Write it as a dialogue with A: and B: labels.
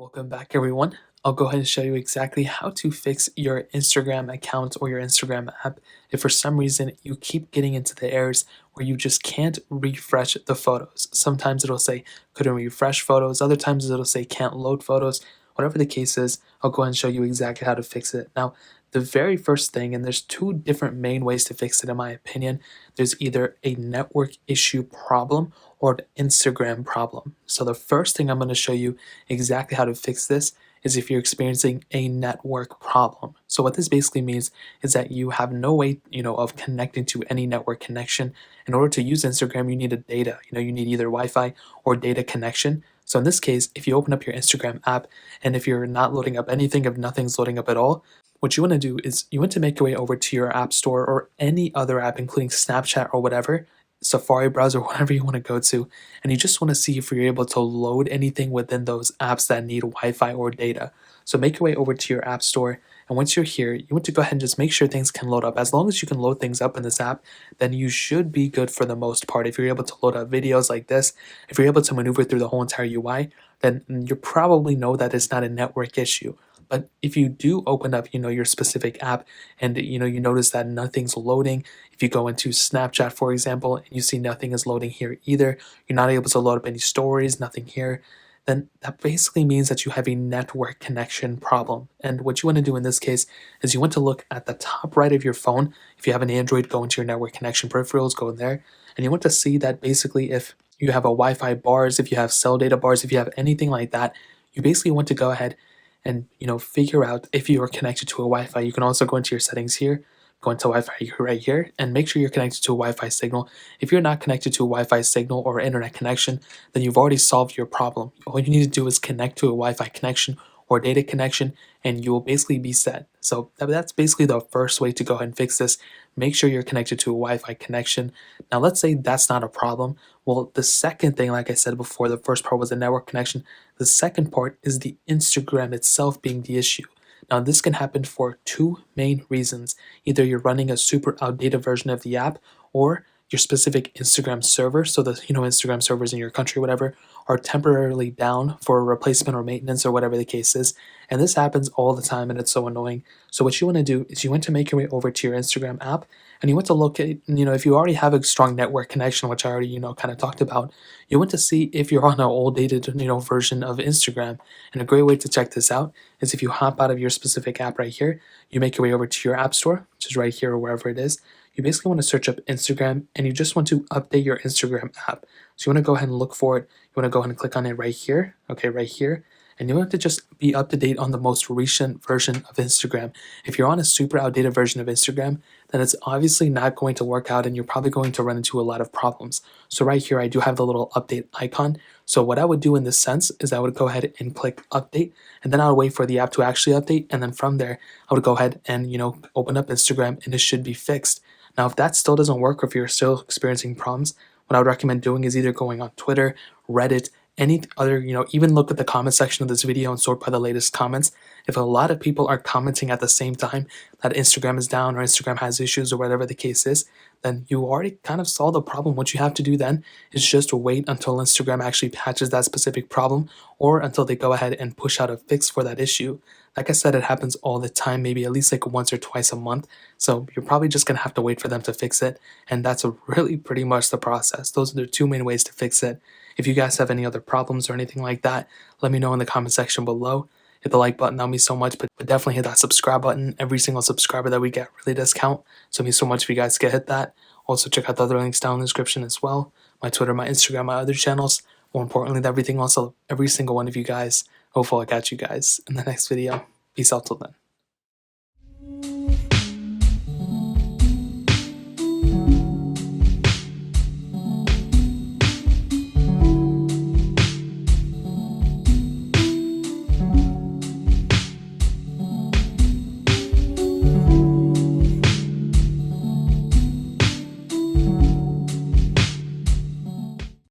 A: Welcome back, everyone. I'll go ahead and show you exactly how to fix your Instagram account or your Instagram app if for some reason you keep getting into the errors where you just can't refresh the photos. Sometimes it'll say couldn't refresh photos, other times it'll say can't load photos. Whatever the case is, I'll go ahead and show you exactly how to fix it. Now, the very first thing, and there's two different main ways to fix it in my opinion, there's either a network issue problem or an Instagram problem. So the first thing I'm going to show you exactly how to fix this is if you're experiencing a network problem. So what this basically means is that you have no way, of connecting to any network connection. In order to use Instagram, you need a data. You need either Wi-Fi or data connection. So in this case, if you open up your Instagram app and if you're not loading up anything, if nothing's loading up at all, what you want to do is you want to make your way over to your app store or any other app, including Snapchat or whatever, Safari browser, whatever you want to go to, and you just want to see if you're able to load anything within those apps that need Wi-Fi or data. So make your way over to your app store, and once you're here, you want to go ahead and just make sure things can load up. As long as you can load things up in this app, then you should be good for the most part. If you're able to load up videos like this, if you're able to maneuver through the whole entire UI, then you probably know that it's not a network issue. But if you do open up, your specific app and you notice that nothing's loading, if you go into Snapchat, for example, and you see nothing is loading here either, you're not able to load up any stories, nothing here, then that basically means that you have a network connection problem. And what you want to do in this case is you want to look at the top right of your phone. If you have an Android, go into your network connection peripherals, go in there, and you want to see that basically if you have a Wi-Fi bars, if you have cell data bars, if you have anything like that, you basically want to go ahead and figure out if you are connected to a Wi-Fi. You can also go into your settings here, go into Wi-Fi right here, and make sure you're connected to a Wi-Fi signal. If you're not connected to a Wi-Fi signal or internet connection, then you've already solved your problem. All you need to do is connect to a Wi-Fi connection or data connection, and you will basically be set. So that's basically the first way to go ahead and fix this. Make sure you're connected to a Wi-Fi connection. Now, let's say that's not a problem. Well, the second thing, like I said before, the first part was the network connection. The second part is the Instagram itself being the issue. Now, this can happen for two main reasons. Either you're running a super outdated version of the app, or your specific Instagram server, so the Instagram servers in your country, whatever, are temporarily down for replacement or maintenance or whatever the case is. And this happens all the time and it's so annoying. So what you want to do is you want to make your way over to your Instagram app and you want to look at, if you already have a strong network connection, which I already, kind of talked about, you want to see if you're on an old dated, version of Instagram. And a great way to check this out is if you hop out of your specific app right here, you make your way over to your app store, which is right here or wherever it is. You basically want to search up Instagram and you just want to update your Instagram app. So you want to go ahead and look for it. You want to go ahead and click on it right here. Okay, right here. And you want to just be up to date on the most recent version of Instagram. If you're on a super outdated version of Instagram, then it's obviously not going to work out and you're probably going to run into a lot of problems. So right here, I do have the little update icon. So what I would do in this sense is I would go ahead and click update, and then I would wait for the app to actually update. And then from there, I would go ahead and, open up Instagram and it should be fixed. Now, if that still doesn't work or if you're still experiencing problems, what I would recommend doing is either going on Twitter, Reddit, any other, even look at the comment section of this video and sort by the latest comments. If a lot of people are commenting at the same time that Instagram is down or Instagram has issues or whatever the case is, then you already kind of solved the problem. What you have to do then is just wait until Instagram actually patches that specific problem or until they go ahead and push out a fix for that issue. Like I said, it happens all the time, maybe at least like once or twice a month. So you're probably just going to have to wait for them to fix it. And that's really pretty much the process. Those are the two main ways to fix it. If you guys have any other problems or anything like that, let me know in the comment section below. Hit the like button, that means so much, but definitely hit that subscribe button. Every single subscriber that we get really does count. So it means so much if you guys hit that. Also check out the other links down in the description as well. My Twitter, my Instagram, my other channels. More importantly, everything else, every single one of you guys. Hopefully I got you guys in the next video. Peace out till then.